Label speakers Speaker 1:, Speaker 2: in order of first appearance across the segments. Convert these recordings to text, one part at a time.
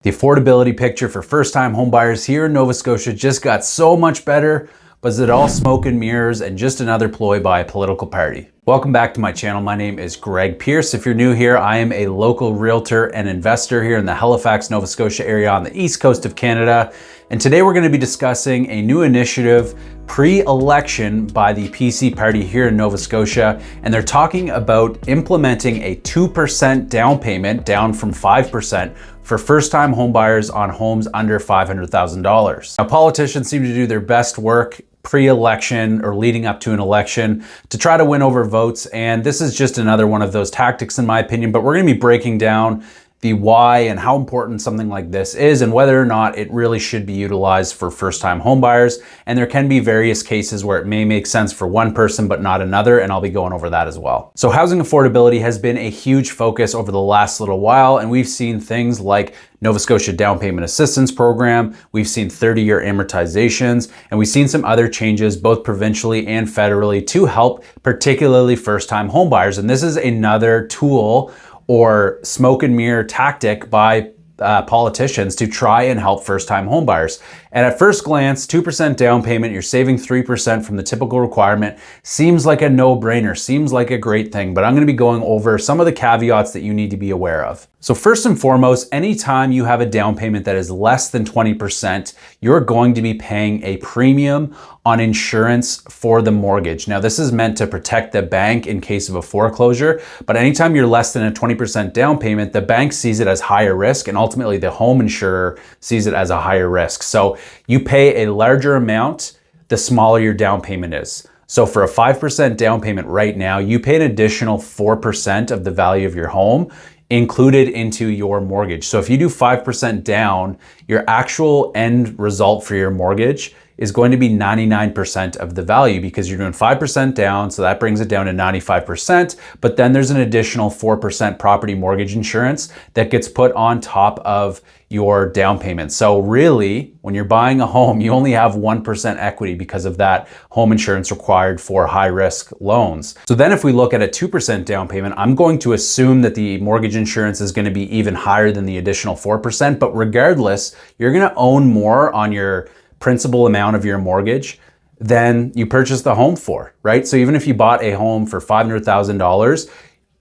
Speaker 1: The affordability picture for first-time homebuyers here in Nova Scotia just got so much better, but is it all smoke and mirrors and just another ploy by a political party? Welcome back to my channel. My name is Greg Pierce. If you're new here, I am a local realtor and investor here in the Halifax, Nova Scotia area on the east coast of Canada. And today we're going to be discussing a new initiative pre-election by the PC party here in Nova Scotia. And they're talking about implementing a 2% down payment, down from 5%, for first-time homebuyers on homes under $500,000. Now, politicians seem to do their best work pre-election or leading up to an election to try to win over votes. And this is just another one of those tactics in my opinion, but we're going to be breaking down the why and how important something like this is and whether or not it really should be utilized for first-time homebuyers. And there can be various cases where it may make sense for one person but not another, and I'll be going over that as well. So housing affordability has been a huge focus over the last little while, and we've seen things like Nova Scotia Down Payment Assistance Program, we've seen 30-year amortizations, and we've seen some other changes both provincially and federally to help particularly first-time homebuyers. And this is another tool or smoke and mirror tactic by politicians to try and help first-time homebuyers. And at first glance, 2% down payment, you're saving 3% from the typical requirement, seems like a no-brainer, seems like a great thing, but I'm gonna be going over some of the caveats that you need to be aware of. So first and foremost, anytime you have a down payment that is less than 20%, you're going to be paying a premium on insurance for the mortgage. Now, this is meant to protect the bank in case of a foreclosure, but anytime you're less than a 20% down payment, the bank sees it as higher risk, and ultimately the home insurer sees it as a higher risk. So you pay a larger amount, the smaller your down payment is. So for a 5% down payment right now, you pay an additional 4% of the value of your home included into your mortgage. So if you do 5% down, your actual end result for your mortgage is going to be 99% of the value because you're doing 5% down, so that brings it down to 95%, but then there's an additional 4% property mortgage insurance that gets put on top of your down payment. So really, when you're buying a home, you only have 1% equity because of that home insurance required for high risk loans. So then if we look at a 2% down payment, I'm going to assume that the mortgage insurance is going to be even higher than the additional 4%, but regardless, you're going to own more on your principal amount of your mortgage than you purchased the home for, right? So even if you bought a home for $500,000,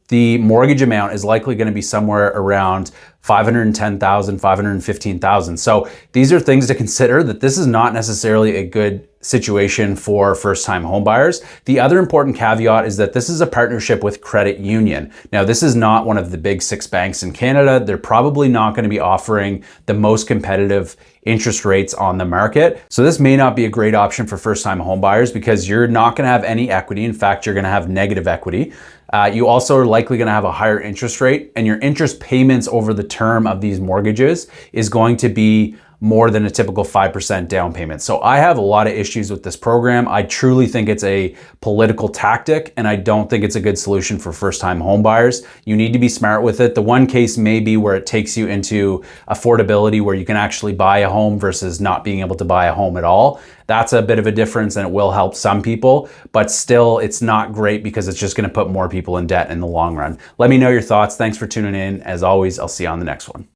Speaker 1: the mortgage amount is likely going to be somewhere around $510,000, $515,000. So these are things to consider, that this is not necessarily a good situation for first-time homebuyers. The other important caveat is that this is a partnership with credit union. Now, this is not one of the big 6 banks in Canada. They're probably not going to be offering the most competitive interest rates on the market. So this may not be a great option for first-time homebuyers because you're not going to have any equity. In fact, you're going to have negative equity. You also are likely going to have a higher interest rate, and your interest payments over the term of these mortgages is going to be more than a typical 5% down payment. So I have a lot of issues with this program. I truly think it's a political tactic, and I don't think it's a good solution for first-time homebuyers. You need to be smart with it. The one case may be where it takes you into affordability, where you can actually buy a home versus not being able to buy a home at all. That's a bit of a difference, and it will help some people, but still it's not great because it's just gonna put more people in debt in the long run. Let me know your thoughts. Thanks for tuning in. As always, I'll see you on the next one.